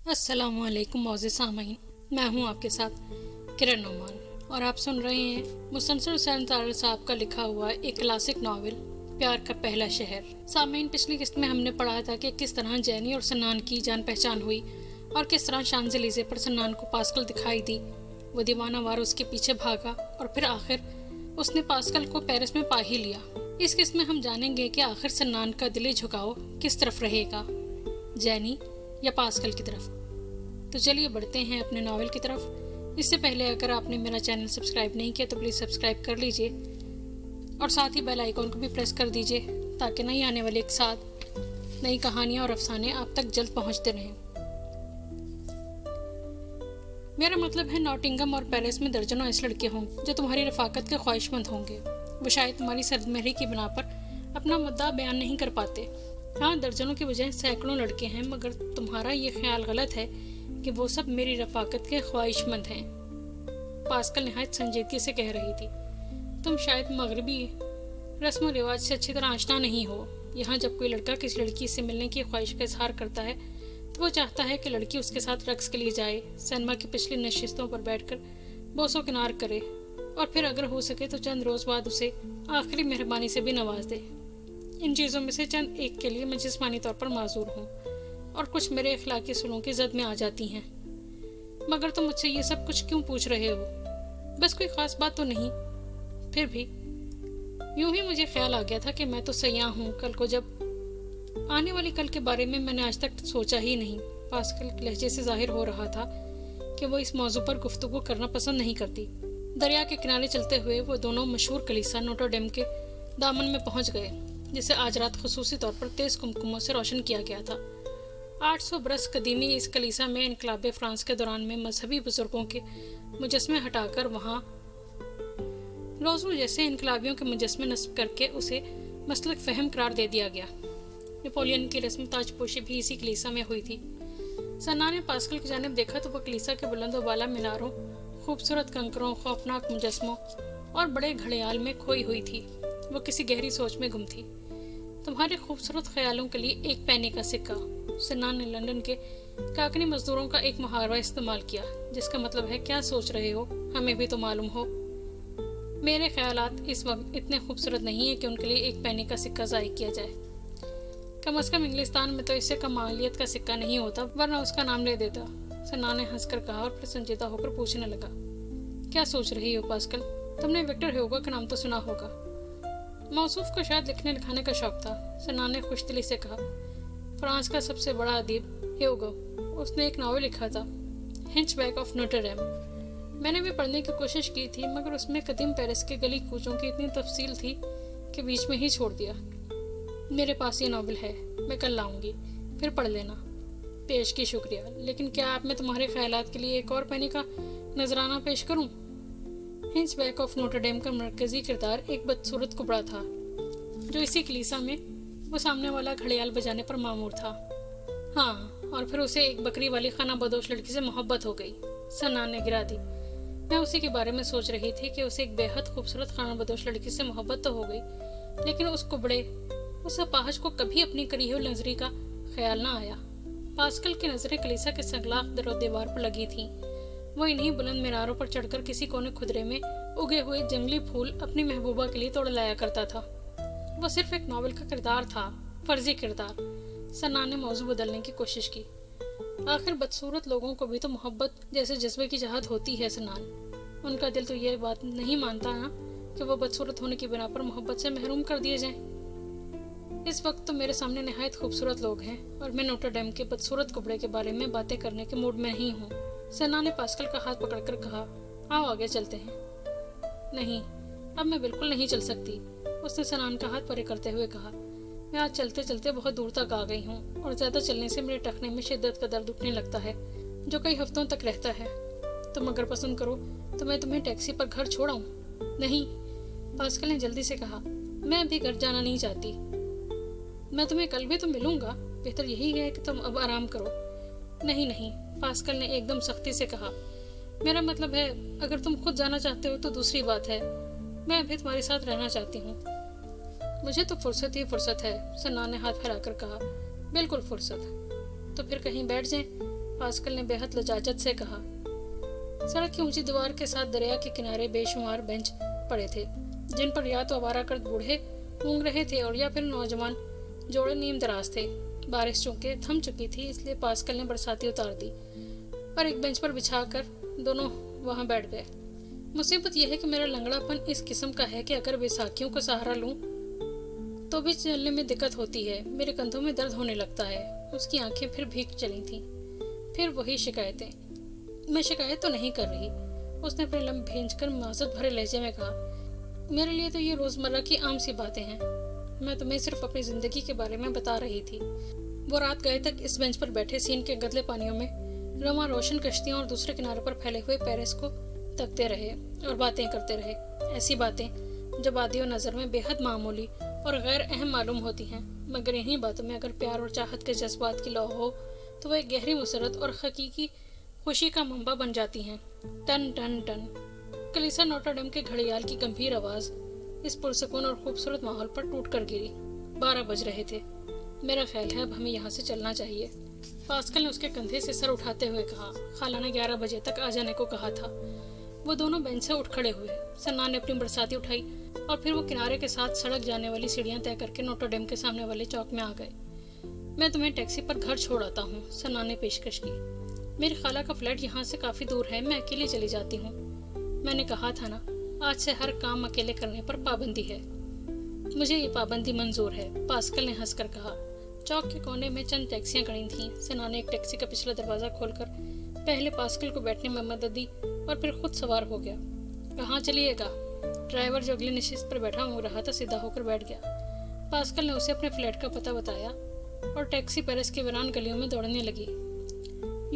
السلام علیکم معزز سامعین، میں ہوں آپ کے ساتھ کرن نعمان اور آپ سن رہے ہیں مسنصر حسین تارڑ صاحب کا لکھا ہوا ایک کلاسک ناول پیار کا پہلا شہر۔ سامعین، پچھلی قسط میں ہم نے پڑھا تھا کہ کس طرح جینی اور سنان کی جان پہچان ہوئی اور کس طرح شانزلیزے پر سنان کو پاسکل دکھائی دی۔ وہ دیوانہ وار اس کے پیچھے بھاگا اور پھر آخر اس نے پاسکل کو پیرس میں پا ہی لیا۔ اس قسط میں ہم جانیں گے کہ آخر سنان کا دلی جھکاؤ کس طرف رہے گا، جینی یا پاسکل کی طرف۔ تو چلیے بڑھتے ہیں اپنے ناول کی طرف۔ اس سے پہلے اگر آپ نے میرا چینل سبسکرائب نہیں کیا تو پلیز سبسکرائب کر لیجئے اور ساتھ ہی بیل آئیکن کو بھی پریس کر دیجئے تاکہ نئی آنے والے ایک ساتھ نئی کہانیاں اور افسانے آپ تک جلد پہنچتے رہیں۔ میرا مطلب ہے ناٹنگم اور پیرس میں درجنوں ایسے لڑکے ہوں جو تمہاری رفاقت کے خواہش مند ہوں گے۔ وہ شاید تمہاری سرد مہری کی بنا پر اپنا مدعا بیان نہیں کر پاتے۔ ہاں، درجنوں کے بجائے سینکڑوں لڑکے ہیں، مگر تمہارا یہ خیال غلط ہے کہ وہ سب میری رفاقت کے خواہش مند ہیں۔ پاسکل نہایت سنجیدگی سے کہہ رہی تھی، تم شاید مغربی رسم و رواج سے اچھی طرح آشنا نہیں ہو۔ یہاں جب کوئی لڑکا کسی لڑکی سے ملنے کی خواہش کا اظہار کرتا ہے تو وہ چاہتا ہے کہ لڑکی اس کے ساتھ رقص کے لیے جائے، سینما کی پچھلی نشستوں پر بیٹھ کر بوس و کنار کرے اور پھر اگر ہو سکے تو چند روز بعد اسے آخری مہربانی سے بھی نواز دے۔ ان چیزوں میں سے چند ایک کے لیے میں جسمانی طور پر معذور ہوں اور کچھ میرے اخلاقی اصولوں کی زد میں آ جاتی ہیں، مگر تم مجھ سے یہ سب کچھ کیوں پوچھ رہے ہو؟ بس کوئی خاص بات تو نہیں؟ پھر بھی یوں ہی مجھے خیال آ گیا تھا کہ میں تو سیاح ہوں، کل کو جب آنے والی کل کے بارے میں نے آج تک سوچا ہی نہیں۔ پاسکل کے لہجے سے ظاہر ہو رہا تھا کہ وہ اس موضوع پر گفتگو کرنا پسند نہیں کرتی۔ دریا کے کنارے چلتے ہوئے وہ دونوں مشہور کلیسا نوٹر ڈیم کے دامن میں پہنچ گئے، جسے آج رات خصوصی طور پر تیز کمکموں سے روشن کیا گیا تھا۔ 800 برس قدیمی اس کلیسا میں انقلاب فرانس کے دوران میں مذہبی بزرگوں کے مجسمے ہٹا کر وہاں روزو جیسے انقلابیوں کے مجسمے نصب کر کے اسے مسلک فہم قرار دے دیا گیا۔ نپولین کی رسم تاج پوشی بھی اسی کلیسا میں ہوئی تھی۔ سنا نے پاسکل کی جانب دیکھا تو وہ کلیسا کے بلند و بالا میناروں، خوبصورت کنکروں، خوفناک مجسموں اور بڑے گھڑیال میں کھوئی ہوئی تھی۔ وہ کسی گہری سوچ میں گم تھی۔ تمہارے خوبصورت خیالوں کے لیے ایک پینی کا سکہ۔ سنان نے لندن کے کاکنی مزدوروں کا ایک محاورہ استعمال کیا جس کا مطلب ہے کیا سوچ رہے ہو، ہمیں بھی تو معلوم ہو۔ میرے خیالات اس وقت اتنے خوبصورت نہیں ہیں کہ ان کے لیے ایک پینی کا سکہ ضائع کیا جائے۔ کم از کم انگلستان میں تو اس سے کمالیت کا سکہ نہیں ہوتا، ورنہ اس کا نام لے دیتا۔ سنان نے ہنس کر کہا اور پھر سنجیدہ ہو کر پوچھنے لگا، کیا سوچ رہی ہو پاسکل؟ تم نے وکٹر ہیوگو کا نام تو سنا ہوگا۔ موصوف کو شاید لکھنے لکھانے کا شوق تھا، سنان نے خوش دلی سے کہا۔ فرانس کا سب سے بڑا ادیب ہیوگو، اس نے ایک ناول لکھا تھا، ہنچ بیک آف نوٹر ڈیم۔ میں نے بھی پڑھنے کی کوشش کی تھی، مگر اس میں قدیم پیرس کے گلی کوچوں کی اتنی تفصیل تھی کہ بیچ میں ہی چھوڑ دیا۔ میرے پاس یہ ناول ہے، میں کل لاؤں گی، پھر پڑھ لینا۔ پیش کی شکریہ، لیکن کیا آپ میں تمہارے خیالات کے لیے ایک اور پینی کا نذرانہ پیش کروں؟ ہنچ بیک آف نوٹر ڈیم کا مرکزی کردار ایک بدصورت کبڑا تھا جو اسی کلیسا میں وہ سامنے والا گھڑیال بجانے پر مامور تھا۔ ہاں، اور پھر اسے ایک بکری والی خانہ بدوش لڑکی سے محبت ہو گئی۔ سنان نے گرا دی۔ میں اسی کے بارے میں سوچ رہی تھی کہ اسے ایک بے حد خوبصورت خانہ بدوش لڑکی سے محبت تو ہو گئی، لیکن اس کبڑے، اس اپاہج کو کبھی اپنی کری ہوئی نظری کا خیال نہ آیا۔ پاسکل کی نظریں کلیسا کے سنگلاخ در و دیوار پر لگی تھیں۔ وہ انہی بلند میناروں پر چڑھ کر کسی کونے خدرے میں اگے ہوئے جنگلی پھول اپنی محبوبہ کے لیے توڑ لایا کرتا تھا۔ وہ صرف ایک ناول کا کردار تھا، فرضی کردار۔ سنان نے موضوع بدلنے کی کوشش کی۔ آخر بدصورت لوگوں کو بھی تو محبت جیسے جذبے کی چاہت ہوتی ہے سنان۔ ان کا دل تو یہ بات نہیں مانتا نا کہ وہ بدصورت ہونے کی بنا پر محبت سے محروم کر دیے جائیں۔ اس وقت تو میرے سامنے نہایت خوبصورت لوگ ہیں اور میں نوٹر ڈیم کے بدصورت کپڑے کے بارے میں باتیں کرنے کے موڈ میں نہیں ہوں۔ سنان نے پاسکل کا ہاتھ پکڑ کر کہا، آؤ آگے چلتے ہیں۔ نہیں، اب میں بالکل نہیں چل سکتی، اس نے سنان کا ہاتھ پرے کرتے ہوئے کہا۔ میں آج چلتے چلتے بہت دور تک آ گئی ہوں اور زیادہ چلنے سے میرے ٹخنے میں شدت کا درد اٹھنے لگتا ہے جو کئی ہفتوں تک رہتا ہے۔ تم اگر پسند کرو تو میں تمہیں ٹیکسی پر گھر چھوڑاؤں۔ نہیں، پاسکل نے جلدی سے کہا، میں ابھی گھر جانا نہیں چاہتی۔ میں تمہیں کل بھی تو ملوں گا، بہتر یہی ہے کہ تم اب آرام کرو۔ نہیں نہیں، پاسکل نے ایک دم سختی سے کہا، میرا مطلب ہے اگر تم خود جانا چاہتے ہو تو دوسری بات ہے، میں ابھی تمہارے ساتھ رہنا چاہتی ہوں۔ مجھے تو فرصت ہی فرصت ہے، سنان نے ہاتھ پھیلا کر کہا۔ بالکل فرصت، تو پھر کہیں بیٹھ جائیں، پاسکل نے بے حد لجاجت سے کہا۔ سڑک کی اونچی دیوار کے ساتھ دریا کے کنارے بے شمار بینچ پڑے تھے، جن پر یا تو آوارہ گرد بوڑھے اونگ رہے تھے اور یا پھر نوجوان جوڑے نیم دراز تھے۔ بارش چونکہ تھم چکی تھی، اس لیے پاسکل نے برساتی اتار دی اور ایک بینچ پر بچھا کر دونوں وہاں بیٹھ گئے۔ مصیبت یہ ہے کہ میرا لنگڑا پن اس قسم کا ہے کہ اگر بیساکھیوں کا سہارا لوں تو بھی چلنے میں دقت ہوتی ہے، میرے کندھوں میں درد ہونے لگتا ہے۔ اس کی آنکھیں پھر بھیگ چلی تھیں۔ پھر وہی شکایتیں۔ میں شکایت تو نہیں کر رہی، اس نے اپنے لب بھینج کر معذرت بھرے لہجے میں کہا۔ میرے لیے تو یہ روزمرہ کی عام سی باتیں ہیں، میں تمہیں صرف اپنی زندگی کے بارے میں بتا رہی تھی۔ وہ رات گئے تک اس بینچ پر بیٹھے سین کے گدلے پانیوں میں رواں روشن کشتیوں اور دوسرے کنارے پر پھیلے ہوئے پیرس کو تکتے رہے اور باتیں کرتے رہے، ایسی باتیں جو بادیوں نظر میں بے حد معمولی اور غیر اہم معلوم ہوتی ہیں، مگر انہی باتوں میں اگر پیار اور چاہت کے جذبات کی لو ہو تو وہ ایک گہری مسرت اور حقیقی خوشی کا منبع بن جاتی ہیں۔ ٹن ٹن ٹن کلیسا نوٹر ڈیم کے گھڑیال کی گمبھیر آواز اس پرسکون اور خوبصورت ماحول پر ٹوٹ کر گری۔ 12 بج رہے تھے۔ میرا خیال ہے اب ہمیں یہاں سے چلنا چاہیے، پاسکل نے اس کے کندھے سے سر اٹھاتے ہوئے کہا۔ خالہ نے 11 بجے تک آ جانے کو کہا تھا۔ وہ دونوں بینچ سے اٹھ کھڑے ہوئے۔ سنان نے اپنی برساتی اٹھائی اور پھر وہ کنارے کے ساتھ سڑک جانے والی سیڑھیاں طے کر کے نوٹر ڈیم کے سامنے والے چوک میں آ گئے۔ میں تمہیں ٹیکسی پر گھر چھوڑ آتا ہوں، سنان نے پیشکش کی۔ میری خالہ کا فلیٹ یہاں سے کافی دور ہے، میں اکیلے چلی جاتی ہوں۔ میں نے کہا تھا نا، آج سے ہر کام اکیلے کرنے پر پابندی ہے۔ مجھے یہ پابندی منظور ہے، پاسکل نے ہنس کر کہا۔ چوک کے کونے میں چند ٹیکسیاں کھڑی تھیں۔ سنان نے ایک ٹیکسی کا پچھلا دروازہ کھول کر پہلے پاسکل کو بیٹھنے میں مدد دی اور پھر خود سوار ہو گیا۔ کہاں چلیے گا؟ ڈرائیور جو اگلی نشست پر بیٹھا ہو رہا تھا سیدھا ہو کر بیٹھ گیا۔ پاسکل نے اسے اپنے فلیٹ کا پتہ بتایا اور ٹیکسی پیرس کے ویران گلیوں میں دوڑنے لگی۔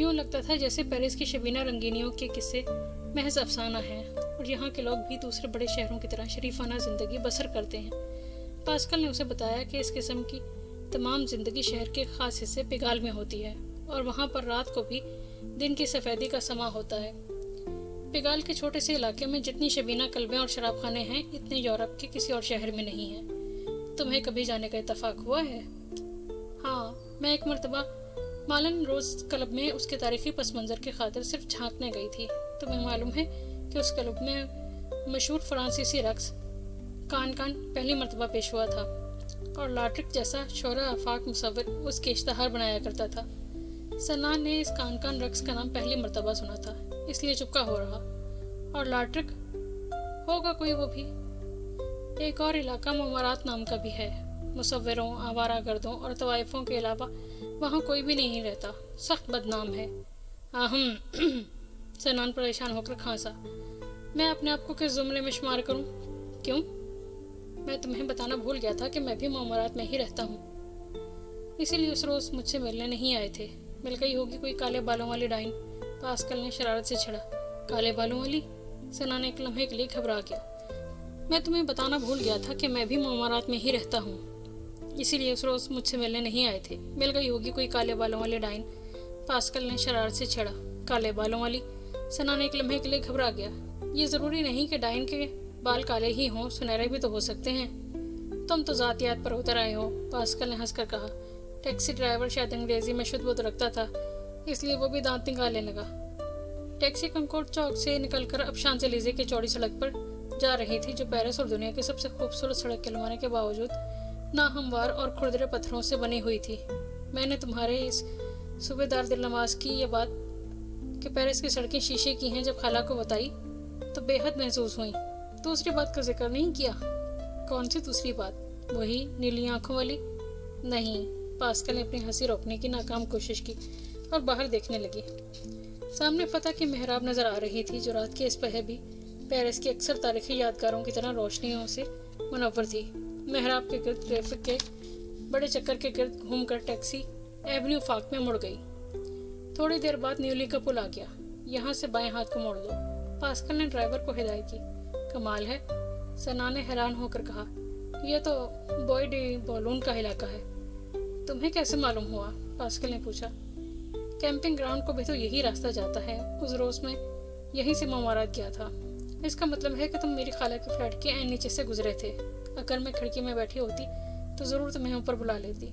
یوں لگتا تھا جیسے پیرس کی شبینہ رنگینیوں کے قصے محض افسانہ ہیں اور یہاں کے لوگ بھی دوسرے بڑے شہروں کی طرح شریفانہ زندگی بسر کرتے ہیں۔ پاسکل نے اسے بتایا کہ اس قسم کی تمام زندگی شہر کے خاص حصے پگال میں ہوتی ہے اور وہاں پر رات کو بھی دن کی سفیدی کا سما ہوتا ہے۔ پگال کے چھوٹے سے علاقے میں جتنی شبینہ کلبیں اور شراب خانے ہیں، اتنے یورپ کے کسی اور شہر میں نہیں ہیں۔ تمہیں کبھی جانے کا اتفاق ہوا ہے؟ ہاں، میں ایک مرتبہ مالن روز کلب میں اس کے تاریخی پس منظر کی خاطر صرف جھانکنے گئی تھی۔ تمہیں معلوم ہے کہ اس کلب میں مشہور فرانسیسی رقص کان کان پہلی مرتبہ پیش ہوا تھا اور لاٹرک جیسا شعرا آفاق مصور اس کے اشتہار بنایا کرتا تھا۔ سنان نے اس کان کان رقص کا نام پہلی مرتبہ سنا تھا، اس لیے چپکا ہو رہا۔ اور لاٹرک ہوگا کوئی وہ بھی۔ ایک اور علاقہ ممارات نام کا بھی ہے، مصوروں، آوارہ گردوں اور طوائفوں کے علاوہ وہاں کوئی بھی نہیں رہتا، سخت بدنام ہے۔ سنان پریشان ہو کر کھانسا۔ میں اپنے آپ کو کس زمرے میں شمار کروں؟ کیوں؟ میں تمہیں بتانا بھول گیا تھا کہ میں بھی ممارات میں ہی رہتا ہوں، اسی لیے اس روز مجھ سے ملنے نہیں آئے تھے۔ مل گئی ہوگی کوئی کالے بالوں والی ڈائن، پاسکل نے شرارت سے چھڑا۔ کالے بالوں والی؟ سنان ایک لمحے کے لیے گھبرا گیا۔ میں تمہیں بتانا بھول گیا تھا کہ میں بھی ممارات میں ہی رہتا ہوں، اسی لیے اس روز مجھ سے ملنے نہیں آئے تھے۔ مل گئی ہوگی کوئی کالے بالوں والی ڈائن، پاسکل نے شرارت سے چھڑا۔ کالے بالوں والی؟ سنان ایک لمحے کے لیے گھبرا گیا۔ یہ ضروری نہیں کہ ڈائن کے بال کالے ہی ہوں، سنہرے بھی تو ہو سکتے ہیں۔ تم تو ذاتیات پر اتر آئے ہو، پاسکل نے ہنس کر کہا۔ ٹیکسی ڈرائیور شاید انگریزی میں شدھ بدھ رکھتا تھا، اس لیے وہ بھی دانت نکالنے لگا۔ ٹیکسی کنکورڈ چوک سے نکل کر اب شانزلیزے کی چوڑی سڑک پر جا رہی تھی، جو پیرس اور دنیا کی سب سے خوبصورت سڑک کہلوانے کے باوجود ناہموار اور کھردرے پتھروں سے بنی ہوئی تھی۔ میں نے تمہارے اس صوبیدار دل نواز کی یہ بات کہ پیرس کی سڑکیں شیشے کی ہیں جب خالہ کو بتائی تو بے حد محظوظ ہوئیں۔ دوسری بات کا ذکر نہیں کیا؟ کون سی دوسری بات؟ وہی نیلی آنکھوں والی؟ نہیں۔ پاسکل نے اپنی ہنسی روکنے کی ناکام کوشش کی اور باہر دیکھنے لگی۔ سامنے فتح کی محراب نظر آ رہی تھی، جو رات کے اس پہر بھی پیرس کی اکثر تاریخی یادگاروں کی طرح روشنیوں سے منور تھی۔ محراب کے گرد ٹریفک کے بڑے چکر کے گرد گھوم کر ٹیکسی ایونیو فاک میں مڑ گئی۔ تھوڑی دیر بعد نیولی کا پل آ گیا۔ یہاں سے بائیں ہاتھ کو موڑ دو، پاسکل نے ڈرائیور کو ہدایت کی۔ کمال ہے، سنا نے حیران ہو کر کہا۔ یہ تو بوئے ڈی بولون کا علاقہ ہے۔ تمہیں کیسے معلوم ہوا؟ پاسکل نے پوچھا۔ کیمپنگ گراؤنڈ کو بھی تو یہی راستہ جاتا ہے، اس روز میں یہیں سے ممارات کیا تھا۔ اس کا مطلب ہے کہ تم میری خالہ کے فلیٹ کے عین نیچے سے گزرے تھے۔ اگر میں کھڑکی میں بیٹھی ہوتی تو ضرور تمہیں اوپر بلا لیتی،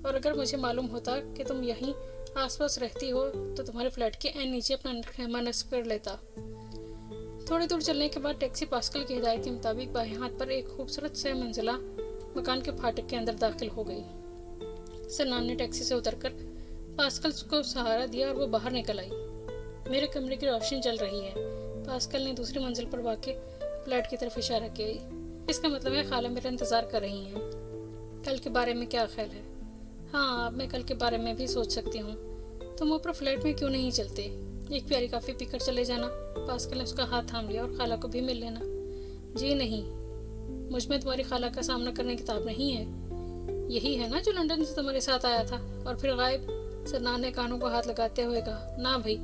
اور اگر مجھے معلوم ہوتا کہ تم یہیں आस पास रहती हो तो तुम्हारे फ्लैट के एन नीचे अपना मेहमान नस्ब कर लेता। थोड़ी दूर चलने के बाद टैक्सी पास्कल की हिदायत के मुताबिक बाएं हाथ पर एक खूबसूरत 6 मंजिला मकान के फाटक के अंदर दाखिल हो गई। सनान ने टैक्सी से उतरकर पास्कल को सहारा दिया और वो बाहर निकल आई। मेरे कमरे की रोशनी जल रही है। पास्कल ने दूसरी मंजिल पर वाक़ फ्लैट की तरफ इशारा किया। इसका मतलब है खाला मेरा इंतज़ार कर रही हैं। कल के बारे में क्या ख्याल है? हाँ, अब मैं कल के बारे में भी सोच सकती हूँ। तुम ऊपर फ्लैट में क्यों नहीं चलते? एक प्यारी कॉफ़ी पीकर चले जाना। पास्कल ने उसका हाथ थाम लिया और खाला को भी मिल लेना। जी नहीं, मुझ में तुम्हारी खाला का सामना करने की ताब नहीं है। यही है ना जो लंदन से तुम्हारे साथ आया था और फिर गायब? सनान ने कानों को हाथ लगाते हुए कहा। ना भाई।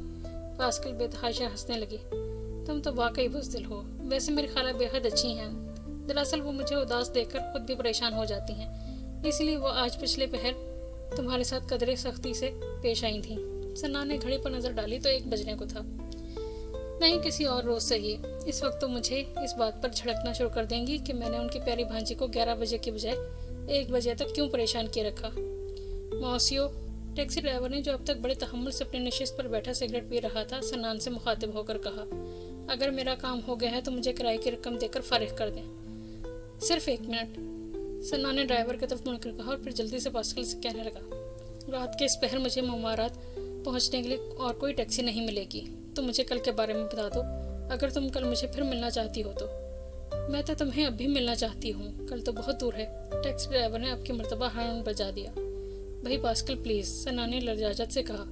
पास्कल बेतहाशा हंसने लगी। तुम तो वाकई बुज़दिल हो। वैसे मेरी खाला बेहद अच्छी हैं। दरअसल वो मुझे उदास देखकर खुद भी परेशान हो जाती हैं, इसलिए वो आज पिछले पहर तुम्हारे साथ कदरे सख्ती से पेश आई थी। सनान ने घड़ी पर नजर डाली तो 1 बजने को था। नहीं, किसी और रोज सही। इस वक्त तो मुझे इस बात पर झड़कना शुरू कर देंगी कि मैंने उनकी प्यारी भांजी को 11 बजे के बजाय 1 बजे तक क्यों परेशान किए रखा। मौसियो, टैक्सी ड्राइवर ने, जो अब तक बड़े तहम्मुल से अपनी नशिस्त पर बैठा सिगरेट पी रहा था, सनान से मुखातिब होकर कहा, अगर मेरा काम हो गया है तो मुझे किराए की रकम देकर फारिग कर दें। सिर्फ 1 मिनट। सनान ने ड्राइवर की तरफ मुड़कर कहा और फिर जल्दी से पास्कल से कहने लगा, रात के इस पहर मुझे मुमारात पहुंचने के लिए और कोई टैक्सी नहीं मिलेगी। तो मुझे कल के बारे में बता दो। अगर तुम कल मुझे फिर मिलना चाहती हो तो। मैं तो तुम्हें अब भी मिलना चाहती हूँ। कल तो बहुत दूर है। टैक्सी ड्राइवर ने आपकी मर्तबा हॉर्न बजा दिया। भाई पास्कल प्लीज़, सनान ने लजाजत से कहा,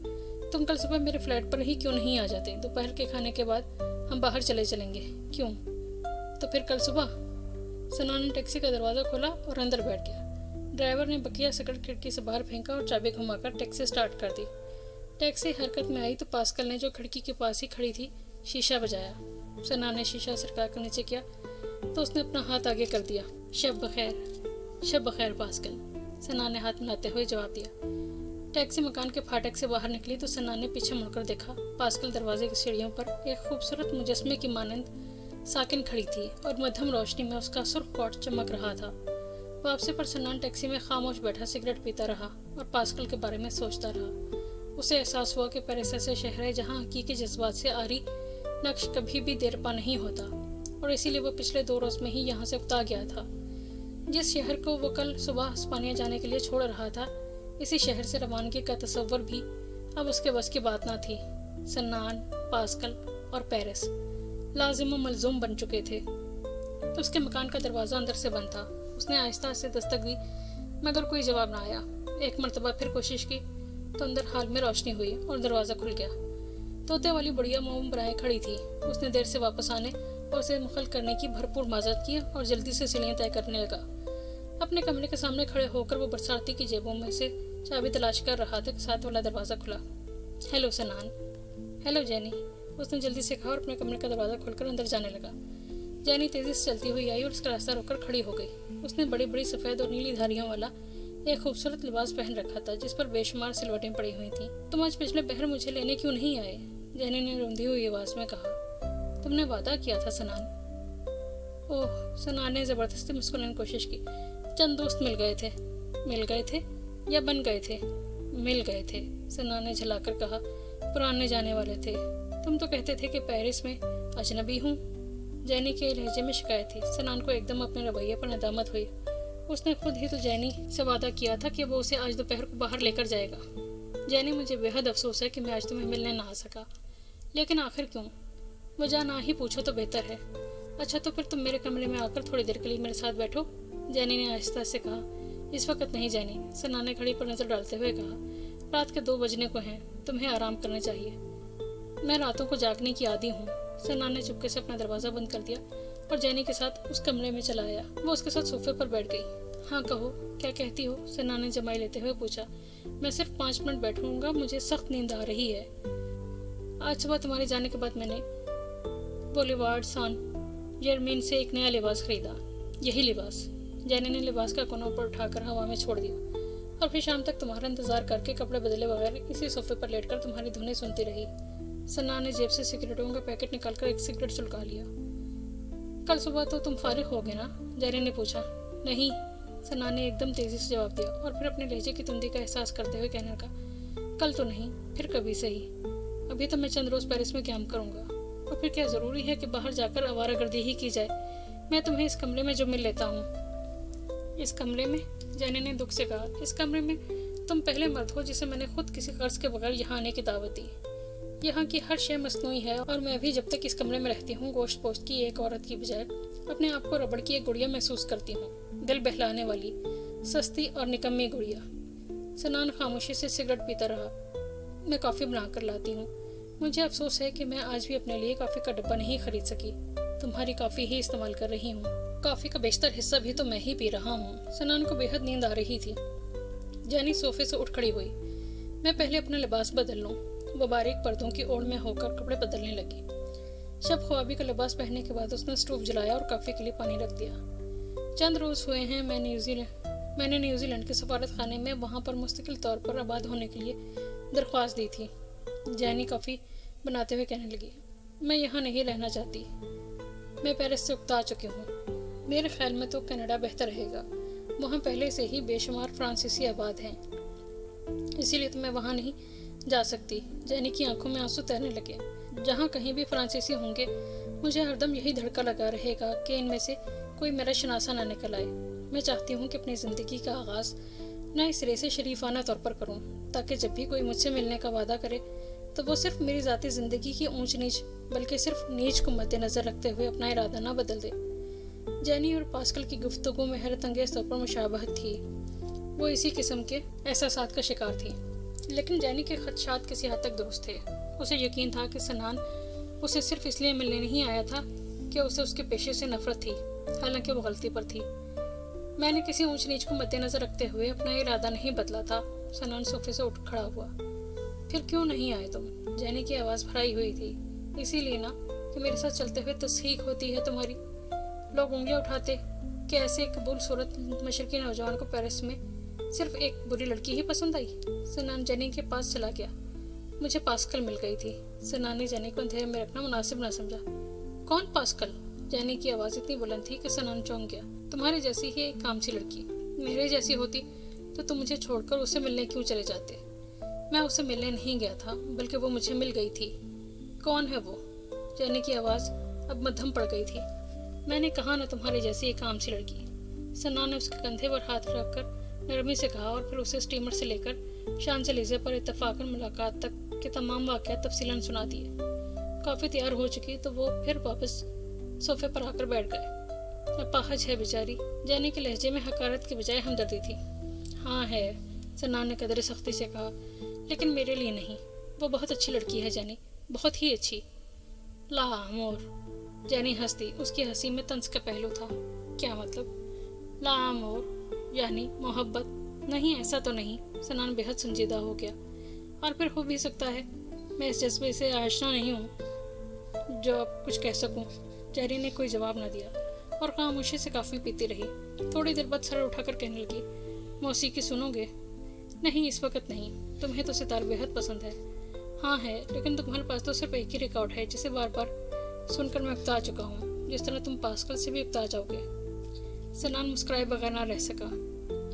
तुम कल सुबह मेरे फ्लैट पर ही क्यों नहीं आ जाते? दोपहर के खाने के बाद हम बाहर चले चलेंगे। क्यों? तो फिर कल सुबह। सनान ने टैक्सी का दरवाज़ा खोला और अंदर बैठ गया। ड्राइवर ने बकिया सिगरेट खिड़की से बाहर फेंका और चाबी घुमाकर टैक्सी स्टार्ट कर दी। टैक्सी हरकत में आई तो पास्कल ने, जो खिड़की के पास ही खड़ी थी, शीशा बजाया। सनान ने शीशा सरका कर नीचे किया तो उसने अपना हाथ आगे कर दिया। शब बखैर। शब बखैर पास्कल, सनान ने हाथ मिलाते हुए जवाब दिया। टैक्सी मकान के फाटक से बाहर निकली तो सनान ने पीछे मुड़कर देखा। पास्कल दरवाजे की सीढ़ियों पर एक खूबसूरत मुजस्मे की मानंद साकिन खड़ी थी और मध्यम रोशनी में उसका सुर्ख कोट चमक रहा था। वापसी पर सनान टैक्सी में खामोश बैठा सिगरेट पीता रहा और पास्कल के बारे में सोचता रहा। उसे एहसास हुआ कि पेरिस ऐसे शहर है जहाँ हकीकी जज्बात से आरी नक्श कभी भी देरपा नहीं होता, और इसीलिए वो पिछले 2 रोज में ही यहाँ से उकता गया था। जिस शहर को वो कल सुबह स्पानिया जाने के लिए छोड़ रहा था, इसी शहर से रवानगी का तसव्वुर भी अब उसके बस की बात ना थी। सनान, पास्कल और पेरिस लाजिम व मलजूम बन चुके थे। उसके मकान का दरवाज़ा अंदर से बंद था। उसने आहिस्ता से दस्तक दी मगर कोई जवाब ना आया। एक मरतबा फिर कोशिश की तो अंदर हाल में रोशनी हुई और दरवाज़ा खुल गया। तोते वाली बुढ़िया मोम बनाए खड़ी थी। उसने देर से वापस आने और उसे मुखल करने की भरपूर माजरत की और जल्दी से सीढ़ियाँ तय करने लगा। अपने कमरे के सामने खड़े होकर वो बरसाती की जेबों में से चाबी तलाश कर रहा था कि साथ वाला दरवाज़ा खुला। हेलो सनान। हेलो जैनी, उसने जल्दी से कहा और अपने कमरे का दरवाज़ा खोलकर अंदर जाने लगा। जैनी तेज़ी से चलती हुई आई और उसका रास्ता रोककर खड़ी हो गई। उसने बड़ी बड़ी सफ़ेद और नीली धारियों वाला एक खूबसूरत लिबास पहन रखा था जिस पर बेशुमार सिलवटें पड़ी हुई थीं। तुम आज पिछले पहर मुझे लेने क्यों नहीं आए? जैनी ने रूंधी हुई आवाज़ में कहा। तुमने वादा किया था सनान। ओह, सनान ने ज़बरदस्ती मुस्कुराने की कोशिश की। चंद दोस्त मिल गए थे। मिल गए थे या बन गए थे? मिल गए थे, सनान ने झलाकर कहा। पुराने जाने वाले थे। तुम तो कहते थे कि पेरिस में अजनबी हूँ। जैनी के लहजे में शिकायत थी। सनान को एकदम अपने रवैये पर नदामत हुई। उसने खुद ही तो जैनी से वादा किया था कि वो उसे आज दोपहर को बाहर लेकर जाएगा। जैनी, मुझे बेहद अफसोस है कि मैं आज तुम्हें मिलने ना आ सका, लेकिन आखिर क्यों? वजह ना ही पूछो तो बेहतर है। अच्छा, तो फिर तुम मेरे कमरे में आकर थोड़ी देर के लिए मेरे साथ बैठो, जैनी ने आहिस्ता से कहा। इस वक्त नहीं जैनी, सनान ने घड़ी पर नजर डालते हुए कहा। रात के 2 बजने को हैं, तुम्हें आराम करना चाहिए। मैं रातों को जागने की आदी हूँ। सनान ने चुपके से अपना दरवाज़ा बंद कर दिया और जैनी के साथ उस कमरे में चला आया। वो उसके साथ सोफे पर बैठ गई। हाँ कहो, क्या कहती हो? सनान ने जमाई लेते हुए पूछा। मैं सिर्फ 5 मिनट बैठूंगा, मुझे सख्त नींद आ रही है। आज सुबह तुम्हारे जाने के बाद मैंने बोलीवार्ड सान जर्मीन से एक नया लिबास खरीदा। यही लिबास। जैनी ने लिबास का कोना ऊपर उठाकर हवा में छोड़ दिया और फिर शाम तक तुम्हारा इंतजार करके कपड़े बदले बगैर इसी सोफे पर लेटकर तुम्हारी धुनें सुनती रही। सनान ने जेब से सिगरेटों का पैकेट निकालकर एक सिगरेट सुलगा लिया। कल सुबह तो तुम फारिग होगे ना? जैनी ने पूछा। नहीं, सनान ने एकदम तेजी से जवाब दिया और फिर अपने लहजे की तुंदी का एहसास करते हुए कहने लगा। कल तो नहीं, फिर कभी सही। अभी तो मैं चंद रोज़ पेरिस में कैंप करूँगा, और फिर क्या ज़रूरी है कि बाहर जाकर आवारागर्दी ही की जाए। मैं तुम्हें इस कमरे में जो मिल लेता हूँ। इस कमरे में? जैनी ने दुख से कहा। इस कमरे में? तुम पहले मर्द हो जिसे मैंने खुद किसी कर्ज के बगैर यहाँ आने की दावत दी। यहाँ की हर शय मसनूई है, और मैं भी जब तक इस कमरे में रहती हूँ गोश्त पोस्ट की एक औरत की बजाय अपने आप को रबड़ की एक गुड़िया महसूस करती हूँ, दिल बहलाने वाली, सस्ती और निकम्मी गुड़िया। सनान खामोशी से सिगरेट पीता रहा। मैं कॉफ़ी बना कर लाती हूँ। मुझे अफसोस है कि मैं आज भी अपने लिए कॉफ़ी का डब्बा नहीं खरीद सकी। तुम्हारी कॉफ़ी ही इस्तेमाल कर रही हूँ। कॉफ़ी का बेशतर हिस्सा भी तो मैं ही पी रहा हूँ। सनान को बेहद नींद आ रही थी। जैनी सोफे से उठ खड़ी हुई। मैं पहले अपना लिबास बदल लूँ। वो बारीक पर्दों की ओर में होकर कपड़े बदलने लगी। शब ख्वाबी का लिबास पहनने के बाद उसने स्टोव जलाया और कॉफ़ी के लिए पानी रख दिया। चंद रोज़ हुए हैं मैंने न्यूजीलैंड के सफारत खाने में वहाँ पर मुस्तकिल तौर पर आबाद होने के लिए दरख्वास्त दी थी। जैनी कॉफ़ी बनाते हुए कहने लगी, मैं यहाँ नहीं रहना चाहती। मैं पेरिस से उकता चुकी हूँ। मेरे ख्याल में तो कनाडा बेहतर रहेगा। वहाँ पहले से ही बेशुमार फ्रांसीसी आबाद हैं, इसीलिए तो मैं वहाँ नहीं जा सकती। जैनी की आंखों में आंसू तैरने लगे। जहाँ कहीं भी फ्रांसीसी होंगे मुझे हरदम यही धड़का लगा रहेगा कि इनमें से कोई मेरा शनासा ना निकल आए। मैं चाहती हूँ कि अपनी ज़िंदगी का आगाज़ नए सिरे से शरीफाना तौर पर करूँ, ताकि जब भी कोई मुझसे मिलने का वादा करे तो वो सिर्फ मेरी ज़ाती ज़िंदगी की ऊंच नीच बल्कि सिर्फ नीच को मद्देनज़र रखते हुए अपना इरादा ना बदल दे। जैनी और पास्कल की गुफ्तगू में हैरत अंगेज़ तौर पर मुशाबहत थी। वो इसी किस्म के एहसासात का शिकार थी, लेकिन जैनी के खदशात किसी हद तक दुरुस्त थे। उसे यकीन था कि सनान उसे सिर्फ इसलिए मिलने नहीं आया था कि उसे उसके पेशे से नफरत थी, हालांकि वो गलती पर थी। मैंने किसी ऊंच नीच को मद्देनजर रखते हुए अपना इरादा नहीं बदला था। सनान सोफे से उठ खड़ा हुआ। फिर क्यों नहीं आए तुम? जैनी की आवाज़ भराई हुई थी। इसीलिए ना कि मेरे साथ चलते हुए तस्हीक होती है तुम्हारी। लोग उंगलियां उठाते कि ऐसे कबूल सूरत मशरकी नौजवान को पेरिस में सिर्फ एक बुरी लड़की ही पसंद आई। सनान जैनी के पास चला गया। मुझे पास्कल मिल गई थी। सनान ने जैनी को अंधेरे में रखना मुनासिब ना समझा। कौन पास्कल? जैनी की आवाज़ इतनी बुलंद थी कि सनान चौंक गया। तुम्हारी जैसी ही एक कामसी लड़की। मेरे जैसी होती तो तुम मुझे छोड़कर उसे मिलने क्यों चले जाते? मैं उसे मिलने नहीं गया था, बल्कि वो मुझे मिल गई थी। कौन है वो? जैनी की आवाज़ अब मध्यम पड़ गई थी। मैंने कहा ना तुम्हारी जैसी एक कामसी लड़की। सनान ने उसके कंधे पर हाथ रखकर नरमी से कहा, और फिर उसे स्टीमर से लेकर शांजलीज़े पर इत्तफाकन मुलाकात तक के तमाम वाक़यात तफसीलन सुना दिए। काफ़ी तैयार हो चुकी तो वो फिर वापस सोफे पर आकर बैठ गए। अपाहज है बेचारी। जैनी के लहजे में हकारत के बजाय हमदर्दी थी। हाँ है, सनान ने कदर सख्ती से कहा, लेकिन मेरे लिए नहीं। वो बहुत अच्छी लड़की है जैनी, बहुत ही अच्छी। ला अमोर। जैनी हंसती। उसकी हंसी में तंज का पहलू था। क्या मतलब? ला अमोर यानी मोहब्बत? नहीं, ऐसा तो नहीं। सनान बेहद संजीदा हो गया। और फिर हो भी सकता है मैं इस जज्बे से आशना नहीं हूँ जो अब कुछ कह सकूँ। जैनी ने कोई जवाब न दिया और खामोशी से काफ़ी पीती रही। थोड़ी देर बाद सर उठाकर कहने लगी, मौसीकी सुनोगे? नहीं, इस वक्त नहीं। तुम्हें तो सितार बेहद पसंद है। हाँ है, लेकिन तुम्हारे पास तो सिर्फ एक ही रिकॉर्ड है जिसे बार बार सुनकर मैं उकता चुका हूँ, जिस तरह तुम पास्कल से भी उकता जाओगे। सनान मुस्कुराए बगैर ना रह सका।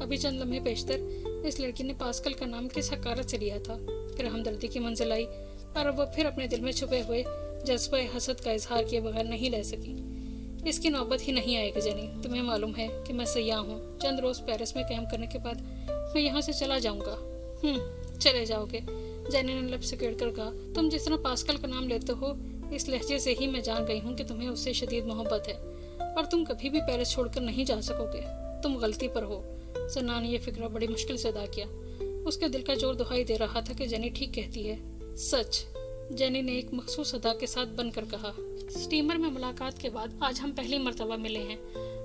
अभी चंद लम्हे पेशतर इस लड़की ने पास्कल का नाम किस हकारत से लिया था। फिर हमदर्दी की मंजिल आई और अब वह फिर अपने दिल में छुपे हुए जज्बे हसद का इजहार किए बगैर नहीं रह सकी। इसकी नौबत ही नहीं आएगी जैनी। तुम्हें मालूम है कि मैं सयाह हूँ। चंद रोज़ पेरिस में कैंप करने के बाद मैं यहाँ से चला जाऊँगा। चले जाओगे? जैनी ने लब सिकेड़ कर कहा। तुम जिस तरह पास्कल का नाम लेते हो, इस लहजे से ही मैं जान गई हूँ कि तुम्हें उससे शदीद मोहब्बत है और तुम कभी भी पेरिस छोड़कर नहीं जा सकोगे। तुम गलती पर हो। सना ने यह फिक्रा बड़ी मुश्किल से अदा किया। उसके दिल का जोर दुहाई दे रहा था कि जैनी ठीक कहती है। सच, जैनी ने एक मखसूस अदा के साथ बनकर कहा। स्टीमर में मुलाकात के बाद आज हम पहली मर्तबा मिले हैं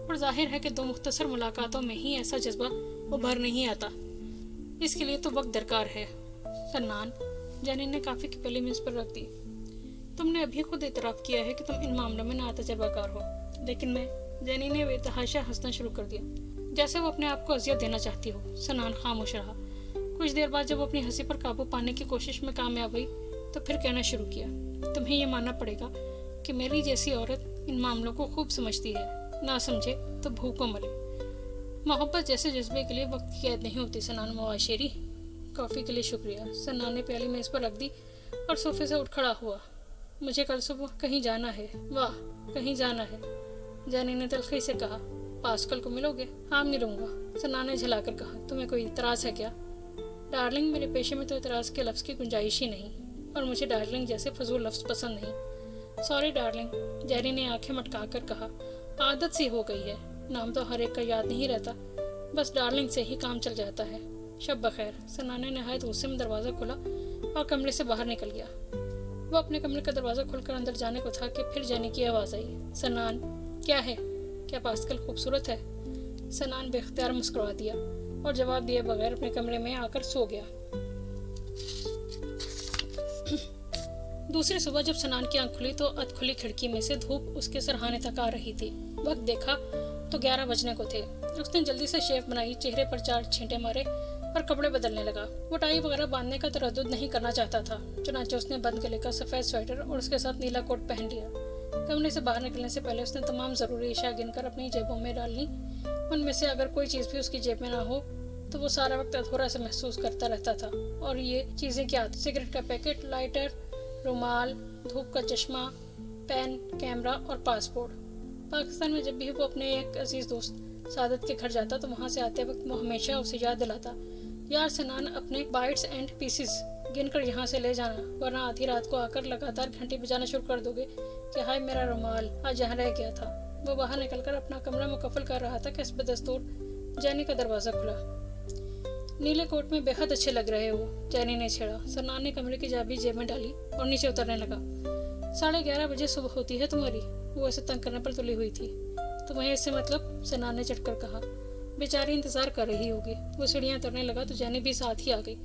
और जाहिर है कि दो मुख्तसर मुलाकातों में ही ऐसा जज्बा उभर नहीं आता। इसके लिए तो वक्त दरकार है। सन्नान, जैनी ने काफ़ी की पहली मेज़ पर रख दी। तुमने अभी खुद इतराफ़ किया है कि तुम इन मामलों में नातजर्बाकार हो, लेकिन मैं। जैनी ने बेतहाशा हंसना शुरू कर दिया, जैसे वो अपने आप को अजियत देना चाहती हो। सन्नान खामोश रहा। कुछ देर बाद जब वो अपनी हंसी पर काबू पाने की कोशिश में कामयाब हुई तो फिर कहना शुरू किया, तुम्हें ये मानना पड़ेगा कि मेरी जैसी औरत इन मामलों को खूब समझती है। ना समझे तो भूखों मरे। मोहब्बत जैसे जज्बे के लिए वक्त की कैद नहीं होती सनान मुआशरी। कॉफ़ी के लिए शुक्रिया। सन्नान ने प्याली मेज़ पर रख दी और सोफे से उठ खड़ा हुआ। मुझे कल सुबह कहीं जाना है। वाह, कहीं जाना है, जैनी ने तलखी से कहा। पास्कल को मिलोगे? हाँ, मिलूंगा, सन्नान ने झलाकर कहा। तुम्हें कोई इतराज़ है क्या? डार्लिंग, मेरे पेशे में तो इतराज़ के लफ्ज़ की गुंजाइश ही नहीं, और मुझे डार्लिंग जैसे फजूल लफ्ज़ पसंद नहीं। सॉरी डार्लिंग, जैनी ने आंखें मटका कर कहा। आदत सी हो गई है, नाम तो हर एक का याद नहीं रहता, बस डार्लिंग से ही काम चल जाता है। शब बखैर। सन्नान ने नहायत गुस्से में दरवाज़ा खोला और कमरे से बाहर निकल गया। वो अपने कमरे का दरवाज़ा खोलकर अंदर जाने को था कि फिर जैनी की आवाज़ आई। सन्नान, क्या है? क्या पास्कल खूबसूरत है? सन्नान बेख्तियार मुस्कुरा दिया और जवाब दिए बगैर अपने कमरे में आकर सो गया। दूसरी सुबह जब सन्नान की आंख खुली तो अधखुली खिड़की में से धूप उसके सरहाने तक आ रही थी। वक्त देखा तो 11 बजने को थे। उसने जल्दी से शेव बनाई, चेहरे पर 4 छींटे मारे और कपड़े बदलने लगा। वो टाई वगैरह बांधने का तरद्दुद नहीं करना चाहता था, चुनांचे उसने बंद गले का सफ़ेद स्वेटर और उसके साथ नीला कोट पहन लिया। कमरे से बाहर निकलने से पहले उसने तमाम ज़रूरी अशिया गिनकर अपनी जेबों में डाल ली। उनमें से अगर कोई चीज़ भी उसकी जेब में ना हो तो वो सारा वक्त अधूरा से महसूस करता रहता था। और ये चीज़ें क्या थी? सिगरेट का पैकेट, लाइटर, रुमाल, धूप का चश्मा, पेन, कैमरा और पासपोर्ट। पाकिस्तान में जब भी वो अपने एक अजीज़ दोस्त सादत के घर जाता तो वहाँ से आते वक्त वो हमेशा उसे याद दिलाता, यार सन्नान, अपने बाइट्स एंड पीसेस गिनकर यहाँ से ले जाना, वरना आधी रात को आकर लगातार घंटी बजाना शुरू कर दोगे कि हाय मेरा रुमाल आज यहाँ रह गया था। वो बाहर निकलकर अपना कमरा मुकफ्फल कर रहा था कि इस बदस्तूर जैनी का दरवाज़ा खुला। नीले कोट में बेहद अच्छे लग रहे हो, जैनी ने छेड़ा। सन्नान ने कमरे की चाबी जेब में डाली और नीचे उतरने लगा। 11:30 बजे सुबह होती है तुम्हारी? वो ऐसे तंग करने पर तुली हुई थी। तुम्हें इससे मतलब? सन्नान ने चटकर कहा। बेचारी इंतजार कर रही होगी। वो सीढ़ियाँ उतरने लगा तो जैनी भी साथ ही आ गई।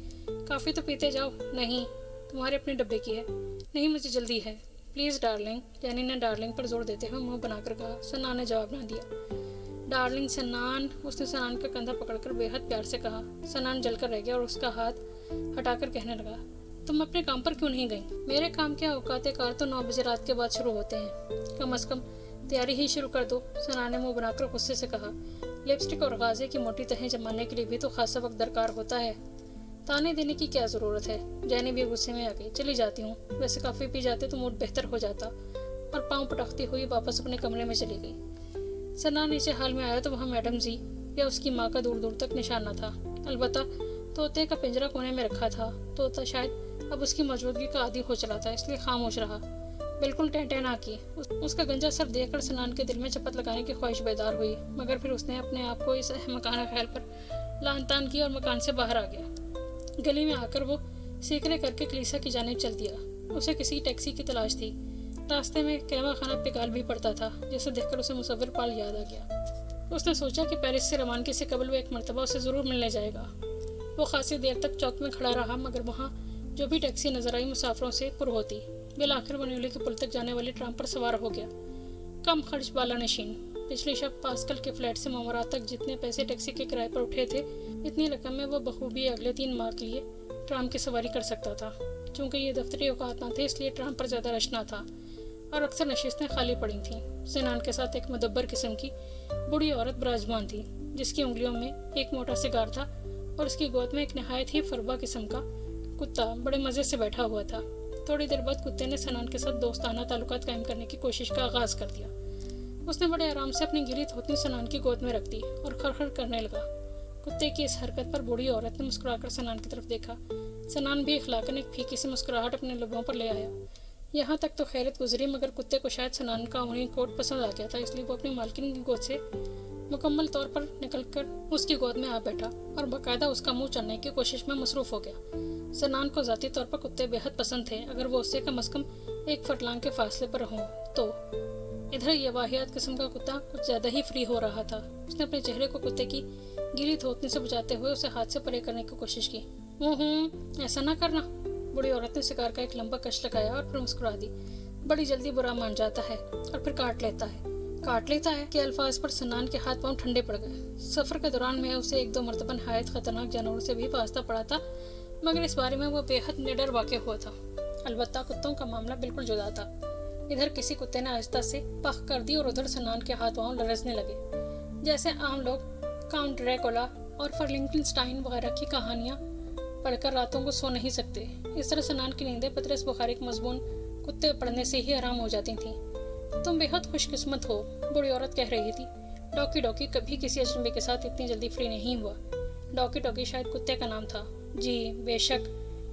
काफ़ी तो पीते जाओ। नहीं, तुम्हारे अपने डब्बे की है। नहीं, मुझे जल्दी है। प्लीज़ डार्लिंग, जैनी ने डार्लिंग पर जोर देते हुए मुंह बनाकर कहा। सन्नान ने जवाब ना दिया। डार्लिंग सन्नान, उसने सन्नान का कंधा पकड़कर बेहद प्यार से कहा। सन्नान जलकर रह गया और उसका हाथ हटाकर कहने लगा, तुम अपने काम पर क्यों नहीं गई? मेरे काम के औकाते कार तो 9 बजे रात के बाद शुरू होते हैं। कम अज़ कम तैयारी ही शुरू कर दो, सन्नान ने मुंह बनाकर गुस्से से कहा। लिपस्टिक और गाजे की मोटी तहें जमाने के लिए भी तो खासा वक्त दरकार होता है। ताने देने की क्या ज़रूरत है? जैनी भी गुस्से में आ गई। चली जाती हूँ, वैसे काफ़ी पी जाते तो मूड बेहतर हो जाता। और पाँव पटकती हुई वापस अपने कमरे में चली गई। सन्नान नीचे हाल में आया तो वहाँ मैडम जी या उसकी माँ का दूर दूर तक निशान न था। अलबत्ता तोते का पिंजरा कोने में रखा था। तोता शायद अब उसकी मौजूदगी का आदी हो चला था, इसलिए खामोश रहा, बिल्कुल टेंटे ना की। उसका गंजा सर देखकर सन्नान के दिल में चपत लगाने की ख्वाहिश बेदार हुई, मगर फिर उसने अपने आप को इस अहमकाना ख्याल पर लान तान किया और मकान से बाहर आ गया। गली में आकर वो सीकरे करके कलीसा की जानिब चल दिया। उसे किसी टैक्सी की तलाश थी। रास्ते में कहवा खाना पिगाल भी पड़ता था, जिसे देखकर उसे मुसव्विर पाल याद आ गया। उसने सोचा कि पेरिस से रवानगी से कबल वो एक मरतबा उसे ज़रूर मिलने जाएगा। वो खासी देर तक चौक में खड़ा रहा, मगर वहाँ जो भी टैक्सी नजर आई मुसाफिरों से पुर होती। बिल आखिर बनियोली के पुल तक जाने वाली ट्राम पर सवार हो गया। कम खर्च वाला नशीन। पिछली शब पास्कल के फ्लैट से ममरात तक जितने पैसे टैक्सी के किराए पर उठे थे, इतनी रकम में वो बखूबी अगले 3 माह के लिए ट्राम की सवारी कर सकता था। चूँकि ये दफ्तरी औकात न थे, इसलिए ट्राम पर ज़्यादा रश न था और अक्सर नशिस्तें खाली पड़ी थीं। सन्नान के साथ एक मुदब्बर किस्म की बूढ़ी औरत विराजमान थी, जिसकी उंगलियों में एक मोटा सिगार था और उसकी गोद में एक नहायत ही फरबा किस्म का कुत्ता बड़े मज़े से बैठा हुआ था। थोड़ी देर बाद कुत्ते ने सन्नान के साथ दोस्ताना ताल्लुकात कायम करने की कोशिश का आगाज़ कर दिया। उसने बड़े आराम से अपनी गीली थोतनी सन्नान की गोद में रख दी और खड़खड़ करने लगा। कुत्ते की इस हरकत पर बूढ़ी औरत ने मुस्कुराकर सन्नान की तरफ देखा। सन्नान भी इखलाकन एक फीकी सी मुस्कुराहट अपने लबों पर ले आया। यहाँ तक तो खैरत गुजरी, मगर कुत्ते को शायद सन्नान का ऊनी कोट पसंद आ गया था, इसलिए वो अपनी मालकिन की गोद से मुकम्मल तौर पर निकलकर उसकी गोद में आ बैठा और बाकायदा उसका मुंह चलने की कोशिश में मसरूफ़ हो गया। सन्नान को ज़ाती तौर पर कुत्ते बेहद पसंद थे, अगर वो उससे कम अज़ कम 1 फुटलांग के फासले पर हों तो। इधर ये वाहियात किस्म का कुत्ता कुछ ज़्यादा ही फ्री हो रहा था। उसने अपने चेहरे को कुत्ते की गीली थोतनी से बचाते हुए उसे हाथ से परे करने की कोशिश की। ऐसा ना करना। बूढ़ी औरत ने शिकार का एक लंबा कश लगाया और फिर मुस्कुरा दी। बड़ी जल्दी बुरा मान जाता है और फिर काट लेता है कि अल्फाज पर सन्नान के हाथ पांव ठंडे पड़ गए। सफ़र के दौरान में उसे 1-2 मरतबा नहायत ख़तरनाक जानवरों से भी वास्ता पड़ा था, मगर इस बारे में वो बेहद निडर वाक़ हुआ था। अलबत्ता कुत्तों का मामला बिल्कुल जुदा था। इधर किसी कुत्ते ने आहिस्ता से पख कर दी और उधर सन्नान के हाथ पांव लरजने लगे। जैसे आम लोग काउंट ड्रैकुला और फर्लिंगटनस्टाइन वगैरह की कहानियाँ पढ़कर रातों को सो नहीं सकते। इस तरह सनान की नींदें पतरस बुखारी के मजमून कुत्ते पढ़ने से ही आराम हो जाती थीं। तुम बेहद खुशकिस्मत हो, बूढ़ी औरत कह रही थी। डॉकी डॉकी कभी किसी अजनबी के साथ इतनी जल्दी फ्री नहीं हुआ। डॉकी डॉकी शायद कुत्ते का नाम था। जी बेशक,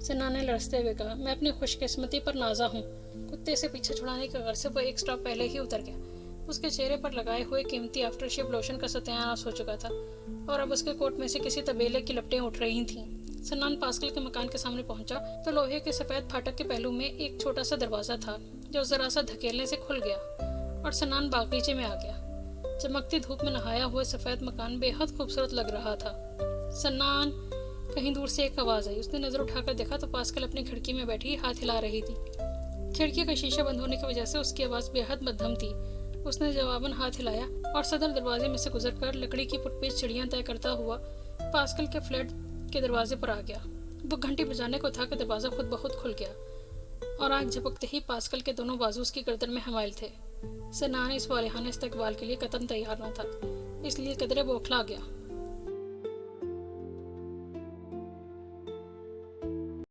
सनान ने लड़ते हुए कहा। मैं अपनी खुशकिस्मती पर नाजा हूँ। कुत्ते से पीछे छुड़ाने के गर्ज से वो एक स्टॉप पहले ही उतर गया। उसके चेहरे पर लगाए हुए कीमती आफ्टर शेव लोशन का सत्यानाश हो चुका था और अब उसके कोट में से किसी तबेले की लपटें उठ रही थीं। सन्नान पास्कल के मकान के सामने पहुंचा तो लोहे के सफेद फाटक के पहलू में एक छोटा सा दरवाजा था जो जरा सा धकेलने से खुल गया और सन्नान बागीचे में आ गया। चमकती धूप में नहाया हुआ सफेद मकान बेहद खूबसूरत लग रहा था। सन्नान, कहीं दूर से एक आवाज आई। उसने नजर उठाकर देखा तो पास्कल अपनी खिड़की में बैठी हाथ हिला रही थी। खिड़की का शीशा बंद होने की वजह से उसकी आवाज बेहद मध्यम थी। उसने जवाबन हाथ हिलाया और सदर दरवाजे में से गुजरकर लकड़ी की फुटपेच चिड़ियां तय करता हुआ पास्कल के फ्लैट के दरवाजे पर आ गया। वो घंटी बजाने को था कि दरवाजा खुद ब खुद खुल गया और आग झपकते ही पास्कल के दोनों बाजू उसकी गर्दन में हमायल थे। सन्नान इस वालिहाने इस्तकबाल के लिए कतन तैयार न था, इसलिए कदरे बौखला गया।